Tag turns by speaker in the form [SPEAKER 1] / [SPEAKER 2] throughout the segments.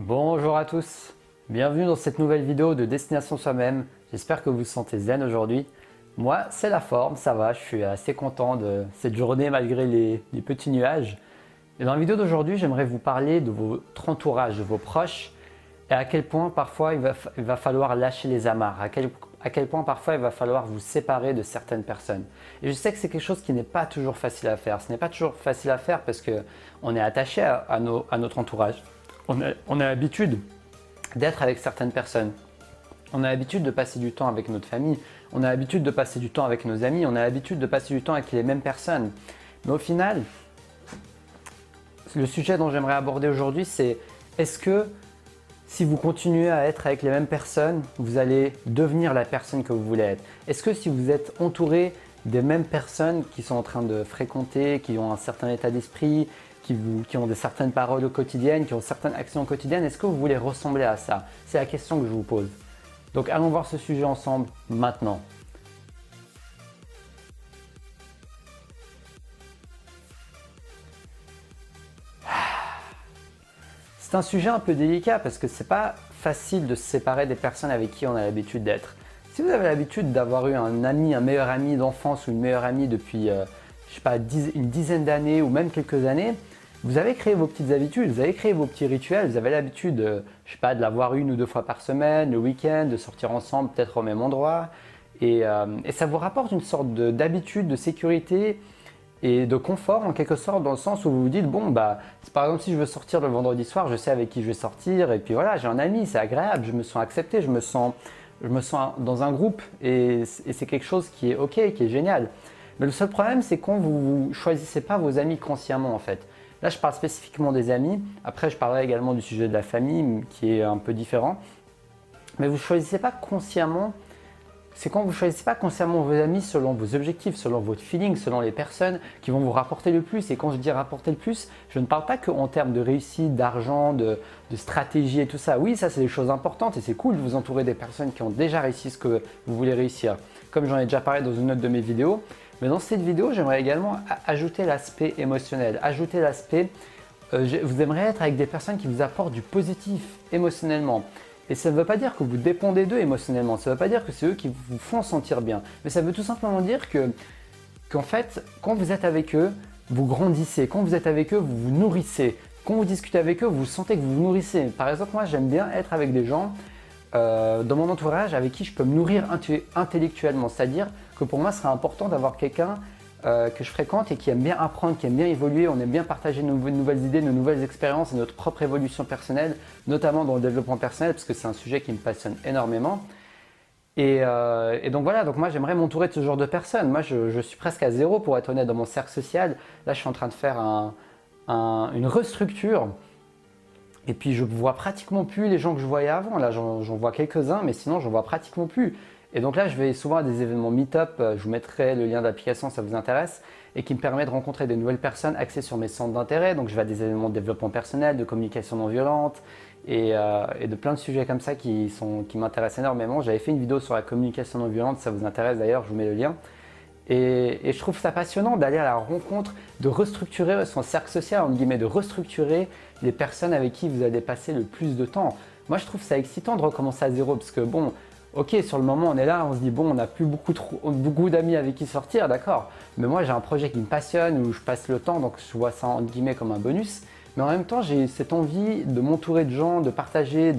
[SPEAKER 1] Bonjour à tous, bienvenue dans cette nouvelle vidéo de Destination Soi-même. J'espère que vous vous sentez zen aujourd'hui. Moi, c'est la forme, ça va, je suis assez content de cette journée malgré les petits nuages. Et dans la vidéo d'aujourd'hui, j'aimerais vous parler de votre entourage, de vos proches et à quel point parfois il va falloir lâcher les amarres, à quel point parfois il va falloir vous séparer de certaines personnes. Et je sais que c'est quelque chose qui n'est pas toujours facile à faire. Ce n'est pas toujours facile à faire parce qu'on est attaché à notre entourage. On a l'habitude d'être avec certaines personnes. On a l'habitude de passer du temps avec notre famille. On a l'habitude de passer du temps avec nos amis. On a l'habitude de passer du temps avec les mêmes personnes. Mais au final, le sujet dont j'aimerais aborder aujourd'hui, c'est est-ce que si vous continuez à être avec les mêmes personnes, vous allez devenir la personne que vous voulez être? Est-ce que si vous êtes entouré des mêmes personnes qui sont en train de fréquenter, qui ont un certain état d'esprit, qui ont certaines paroles quotidiennes, qui ont certaines actions quotidiennes, est-ce que vous voulez ressembler à ça? C'est la question que je vous pose. Donc allons voir ce sujet ensemble maintenant. C'est un sujet un peu délicat parce que c'est pas facile de se séparer des personnes avec qui on a l'habitude d'être. Si vous avez l'habitude d'avoir eu un ami, un meilleur ami d'enfance ou une meilleure amie depuis, je sais pas, une dizaine d'années ou même quelques années, vous avez créé vos petites habitudes, vous avez créé vos petits rituels, vous avez l'habitude, je sais pas, de la voir une ou deux fois par semaine, le week-end, de sortir ensemble peut-être au même endroit. Et ça vous rapporte une sorte d'habitude, de sécurité et de confort en quelque sorte, dans le sens où vous vous dites bon bah c'est par exemple si je veux sortir le vendredi soir, je sais avec qui je vais sortir et puis voilà, j'ai un ami, c'est agréable, je me sens accepté, je me sens dans un groupe et c'est quelque chose qui est ok, qui est génial. Mais le seul problème c'est quand vous ne choisissez pas vos amis consciemment en fait. Là je parle spécifiquement des amis, après je parlerai également du sujet de la famille qui est un peu différent. Mais vous ne choisissez pas consciemment. C'est quand vous ne choisissez pas consciemment vos amis selon vos objectifs, selon votre feeling, selon les personnes qui vont vous rapporter le plus. Et quand je dis rapporter le plus, je ne parle pas qu'en termes de réussite, d'argent, de stratégie et tout ça. Oui, ça c'est des choses importantes et c'est cool de vous entourer des personnes qui ont déjà réussi ce que vous voulez réussir. Comme j'en ai déjà parlé dans une autre de mes vidéos. Mais dans cette vidéo, j'aimerais également ajouter l'aspect émotionnel, ajouter l'aspect, vous aimeriez être avec des personnes qui vous apportent du positif émotionnellement. Et ça ne veut pas dire que vous dépendez d'eux émotionnellement, ça ne veut pas dire que c'est eux qui vous font sentir bien. Mais ça veut tout simplement dire qu'en fait, quand vous êtes avec eux, vous grandissez. Quand vous êtes avec eux, vous vous nourrissez. Quand vous discutez avec eux, vous sentez que vous vous nourrissez. Par exemple, moi, j'aime bien être avec des gens dans mon entourage avec qui je peux me nourrir intellectuellement. C'est-à-dire que pour moi, ce serait important d'avoir quelqu'un que je fréquente et qui aime bien apprendre, qui aime bien évoluer, on aime bien partager nos nouvelles idées, nos nouvelles expériences et notre propre évolution personnelle, notamment dans le développement personnel, parce que c'est un sujet qui me passionne énormément. Et donc voilà, donc moi j'aimerais m'entourer de ce genre de personnes. Moi je suis presque à zéro pour être honnête dans mon cercle social. Là je suis en train de faire une restructure. Et puis je ne vois pratiquement plus les gens que je voyais avant. Là j'en vois quelques-uns, mais sinon je ne vois pratiquement plus. Et donc là, je vais souvent à des événements meet-up, je vous mettrai le lien d'application si ça vous intéresse, et qui me permet de rencontrer des nouvelles personnes axées sur mes centres d'intérêt. Donc je vais à des événements de développement personnel, de communication non violente, et de plein de sujets comme ça qui m'intéressent énormément. J'avais fait une vidéo sur la communication non violente, si ça vous intéresse d'ailleurs, je vous mets le lien. Et je trouve ça passionnant d'aller à la rencontre, de restructurer son cercle social, entre guillemets, de restructurer les personnes avec qui vous allez passer le plus de temps. Moi, je trouve ça excitant de recommencer à zéro, parce que bon, ok, sur le moment, on est là, on se dit bon, on n'a plus beaucoup d'amis avec qui sortir, d'accord. Mais moi, j'ai un projet qui me passionne, où je passe le temps, donc je vois ça entre guillemets comme un bonus. Mais en même temps, j'ai cette envie de m'entourer de gens, de partager,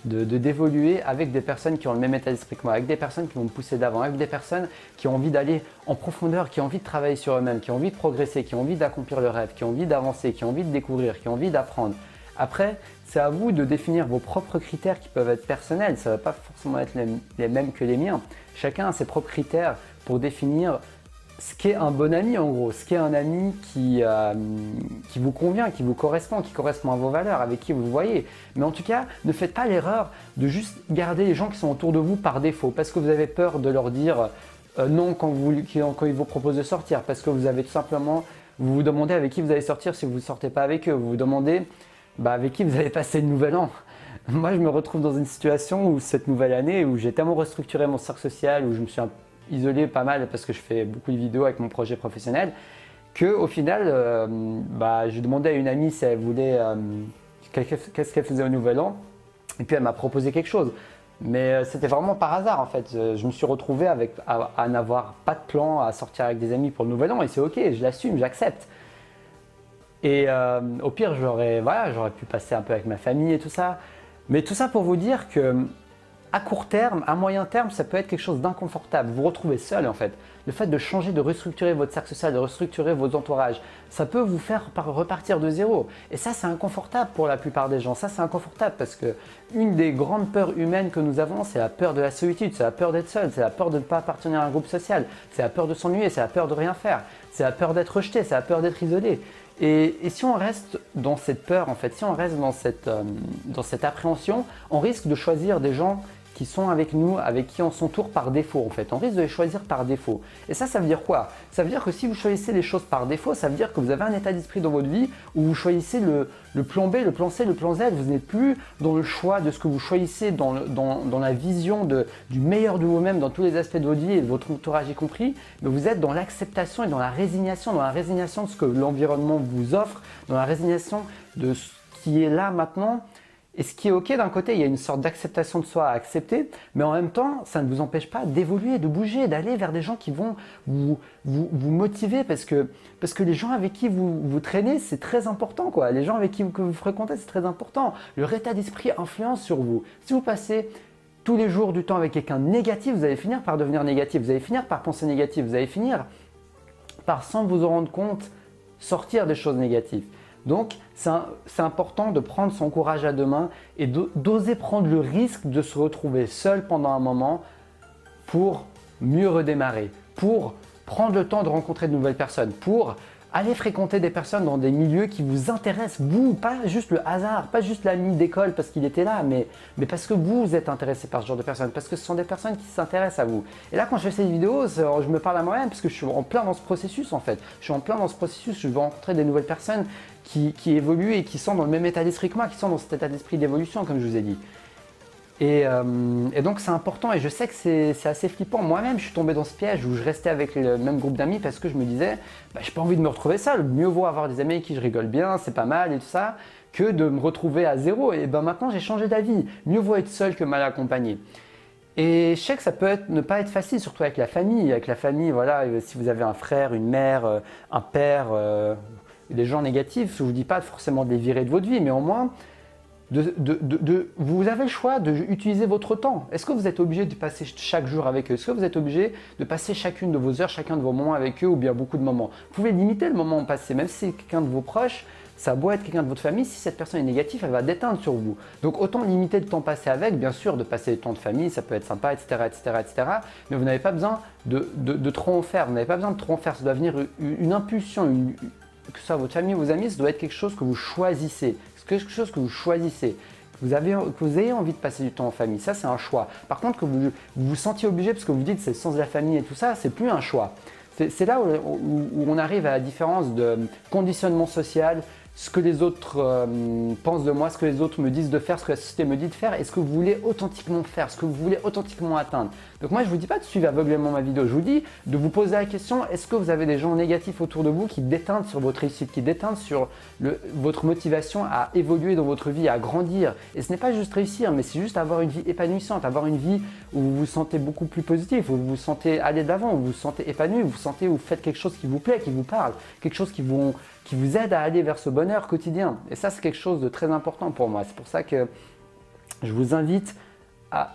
[SPEAKER 1] d'évoluer avec des personnes qui ont le même état d'esprit que moi, avec des personnes qui vont me pousser d'avant, avec des personnes qui ont envie d'aller en profondeur, qui ont envie de travailler sur eux-mêmes, qui ont envie de progresser, qui ont envie d'accomplir leurs rêves, qui ont envie d'avancer, qui ont envie de découvrir, qui ont envie d'apprendre. Après, c'est à vous de définir vos propres critères qui peuvent être personnels. Ça ne va pas forcément être les mêmes que les miens. Chacun a ses propres critères pour définir ce qu'est un bon ami en gros, ce qu'est un ami qui vous convient, qui vous correspond, qui correspond à vos valeurs, avec qui vous voyez. Mais en tout cas, ne faites pas l'erreur de juste garder les gens qui sont autour de vous par défaut, parce que vous avez peur de leur dire non quand ils vous proposent de sortir, parce que vous avez tout simplement, vous vous demandez avec qui vous allez sortir si vous ne sortez pas avec eux, vous vous demandez avec qui vous allez passer le nouvel an. Moi, je me retrouve dans une situation où cette nouvelle année, où j'ai tellement restructuré mon cercle social, où je me suis isolé pas mal parce que je fais beaucoup de vidéos avec mon projet professionnel, qu'au final, j'ai demandé à une amie si elle voulait qu'est-ce qu'elle faisait au Nouvel An. Et puis elle m'a proposé quelque chose. Mais c'était vraiment par hasard en fait. Je me suis retrouvé à n'avoir pas de plan, à sortir avec des amis pour le Nouvel An et c'est ok, je l'assume, j'accepte. Et au pire, j'aurais pu passer un peu avec ma famille et tout ça. Mais tout ça pour vous dire que à court terme, à moyen terme, ça peut être quelque chose d'inconfortable. Vous vous retrouvez seul en fait. Le fait de changer, de restructurer votre cercle social, de restructurer vos entourages, ça peut vous faire repartir de zéro. Et ça, c'est inconfortable pour la plupart des gens. Ça, c'est inconfortable parce que une des grandes peurs humaines que nous avons, c'est la peur de la solitude, c'est la peur d'être seul, c'est la peur de ne pas appartenir à un groupe social, c'est la peur de s'ennuyer, c'est la peur de rien faire, c'est la peur d'être rejeté, c'est la peur d'être isolé. Et si on reste dans cette peur, en fait, si on reste dans cette appréhension, on risque de choisir des gens qui sont avec nous, avec qui on s'entoure par défaut en fait. On risque de les choisir par défaut. Et ça veut dire quoi? Ça veut dire que si vous choisissez les choses par défaut, ça veut dire que vous avez un état d'esprit dans votre vie où vous choisissez le plan B, le plan C, le plan Z. Vous n'êtes plus dans le choix de ce que vous choisissez, dans la vision du meilleur de vous-même dans tous les aspects de votre vie et de votre entourage y compris, mais vous êtes dans l'acceptation et dans la résignation de ce que l'environnement vous offre, dans la résignation de ce qui est là maintenant. Et ce qui est ok d'un côté, il y a une sorte d'acceptation de soi à accepter, mais en même temps, ça ne vous empêche pas d'évoluer, de bouger, d'aller vers des gens qui vont vous motiver parce que les gens avec qui vous traînez, c'est très important, quoi. Les gens avec qui que vous fréquentez, c'est très important. Leur état d'esprit influence sur vous. Si vous passez tous les jours du temps avec quelqu'un de négatif, vous allez finir par devenir négatif, vous allez finir par penser négatif, vous allez finir par, sans vous en rendre compte, sortir des choses négatives. Donc, c'est important de prendre son courage à deux mains et d'oser prendre le risque de se retrouver seul pendant un moment pour mieux redémarrer, pour prendre le temps de rencontrer de nouvelles personnes, pour aller fréquenter des personnes dans des milieux qui vous intéressent, vous, pas juste le hasard, pas juste l'ami d'école parce qu'il était là, mais parce que vous êtes intéressé par ce genre de personnes, parce que ce sont des personnes qui s'intéressent à vous. Et là, quand je fais cette vidéo, je me parle à moi-même parce que je suis en plein dans ce processus en fait. Je suis en plein dans ce processus, je veux rencontrer des nouvelles personnes qui évoluent et qui sont dans le même état d'esprit que moi, qui sont dans cet état d'esprit d'évolution, comme je vous ai dit. Et donc c'est important et je sais que c'est assez flippant. Moi-même, je suis tombé dans ce piège où je restais avec le même groupe d'amis parce que je me disais, j'ai pas envie de me retrouver seul. Mieux vaut avoir des amis avec qui je rigole bien, c'est pas mal et tout ça, que de me retrouver à zéro. Et maintenant, j'ai changé d'avis. Mieux vaut être seul que mal accompagné. Et je sais que ça peut ne pas être facile, surtout avec la famille. Avec la famille, voilà, si vous avez un frère, une mère, un père, des gens négatifs, je ne vous dis pas forcément de les virer de votre vie, mais au moins, vous avez le choix d'utiliser votre temps. Est-ce que vous êtes obligé de passer chaque jour avec eux? Est-ce que vous êtes obligé de passer chacune de vos heures, chacun de vos moments avec eux ou bien beaucoup de moments? Vous pouvez limiter le moment passé, même si c'est quelqu'un de vos proches, ça a beau être quelqu'un de votre famille, si cette personne est négative, elle va déteindre sur vous. Donc autant limiter le temps passé avec, bien sûr, de passer le temps de famille, ça peut être sympa, etc. Mais vous n'avez pas besoin de trop en faire, vous n'avez pas besoin de trop en faire, ça doit venir une impulsion, que ce soit votre famille ou vos amis, ça doit être quelque chose que vous choisissez. Quelque chose que vous choisissez, que vous ayez envie de passer du temps en famille, ça c'est un choix. Par contre, que vous vous sentiez obligé parce que vous dites c'est le sens de la famille et tout ça, c'est plus un choix. C'est là où on arrive à la différence de conditionnement social, ce que les autres pensent de moi, ce que les autres me disent de faire, ce que la société me dit de faire et ce que vous voulez authentiquement faire, ce que vous voulez authentiquement atteindre. Donc moi je ne vous dis pas de suivre aveuglément ma vidéo, je vous dis de vous poser la question, est-ce que vous avez des gens négatifs autour de vous qui déteindent sur votre réussite, qui déteindent sur votre motivation à évoluer dans votre vie, à grandir. Et ce n'est pas juste réussir, mais c'est juste avoir une vie épanouissante, avoir une vie où vous vous sentez beaucoup plus positif, où vous vous sentez aller de l'avant, où vous vous sentez épanoui, où vous sentez où vous faites quelque chose qui vous plaît, qui vous parle, quelque chose qui vous aide à aller vers ce bonheur quotidien. Et ça, c'est quelque chose de très important pour moi. C'est pour ça que je vous invite,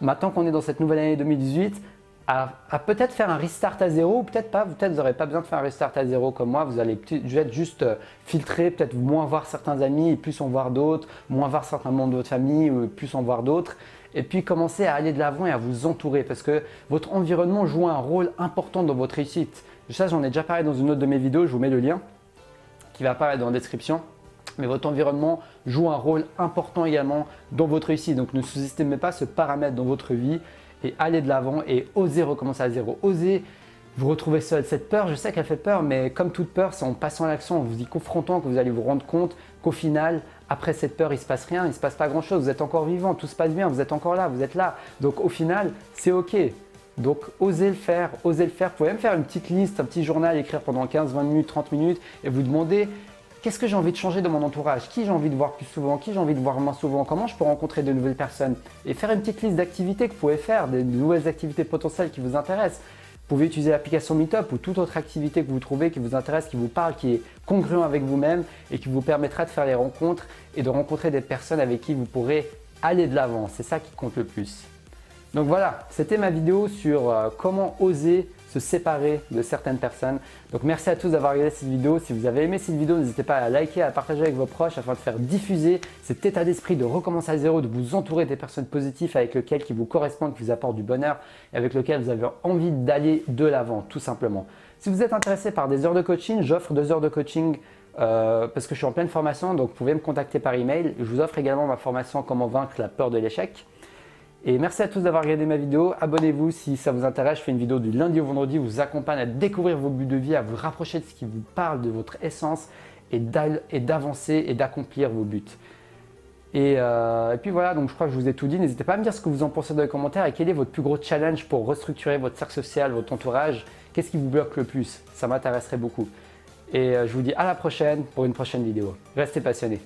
[SPEAKER 1] maintenant qu'on est dans cette nouvelle année 2018, à peut-être faire un restart à zéro, ou peut-être pas, peut-être vous n'aurez pas besoin de faire un restart à zéro comme moi, vous allez peut-être juste filtrer, peut-être moins voir certains amis et plus en voir d'autres, moins voir certains membres de votre famille ou plus en voir d'autres, et puis commencer à aller de l'avant et à vous entourer parce que votre environnement joue un rôle important dans votre réussite. Ça, j'en ai déjà parlé dans une autre de mes vidéos, je vous mets le lien qui va apparaître dans la description. Mais votre environnement joue un rôle important également dans votre réussite. Donc ne sous-estimez pas ce paramètre dans votre vie et allez de l'avant et osez recommencer à zéro. Osez vous retrouver seul. Cette peur, je sais qu'elle fait peur, mais comme toute peur, c'est en passant à l'action, en vous y confrontant que vous allez vous rendre compte qu'au final, après cette peur, il ne se passe rien, il ne se passe pas grand-chose. Vous êtes encore vivant, tout se passe bien, vous êtes encore là, vous êtes là. Donc au final, c'est ok. Donc osez le faire, osez le faire. Vous pouvez même faire une petite liste, un petit journal, écrire pendant 15, 20 minutes, 30 minutes et vous demander qu'est-ce que j'ai envie de changer dans mon entourage, qui j'ai envie de voir plus souvent, qui j'ai envie de voir moins souvent, comment je peux rencontrer de nouvelles personnes et faire une petite liste d'activités que vous pouvez faire, de nouvelles activités potentielles qui vous intéressent. Vous pouvez utiliser l'application Meetup ou toute autre activité que vous trouvez qui vous intéresse, qui vous parle, qui est congruent avec vous-même et qui vous permettra de faire les rencontres et de rencontrer des personnes avec qui vous pourrez aller de l'avant. C'est ça qui compte le plus. Donc voilà, c'était ma vidéo sur comment oser se séparer de certaines personnes. Donc merci à tous d'avoir regardé cette vidéo. Si vous avez aimé cette vidéo, n'hésitez pas à liker, à partager avec vos proches afin de faire diffuser cet état d'esprit de recommencer à zéro, de vous entourer des personnes positives avec lesquelles qui vous correspondent, qui vous apportent du bonheur et avec lesquelles vous avez envie d'aller de l'avant, tout simplement. Si vous êtes intéressé par des heures de coaching, j'offre 2 heures de coaching parce que je suis en pleine formation, donc vous pouvez me contacter par email. Je vous offre également ma formation Comment vaincre la peur de l'échec. Et merci à tous d'avoir regardé ma vidéo. Abonnez-vous si ça vous intéresse. Je fais une vidéo du lundi au vendredi où je vous accompagne à découvrir vos buts de vie, à vous rapprocher de ce qui vous parle, de votre essence et d'avancer et d'accomplir vos buts. Et puis voilà, donc je crois que je vous ai tout dit. N'hésitez pas à me dire ce que vous en pensez dans les commentaires et quel est votre plus gros challenge pour restructurer votre cercle social, votre entourage. Qu'est-ce qui vous bloque le plus? Ça m'intéresserait beaucoup. Et je vous dis à la prochaine pour une prochaine vidéo. Restez passionnés.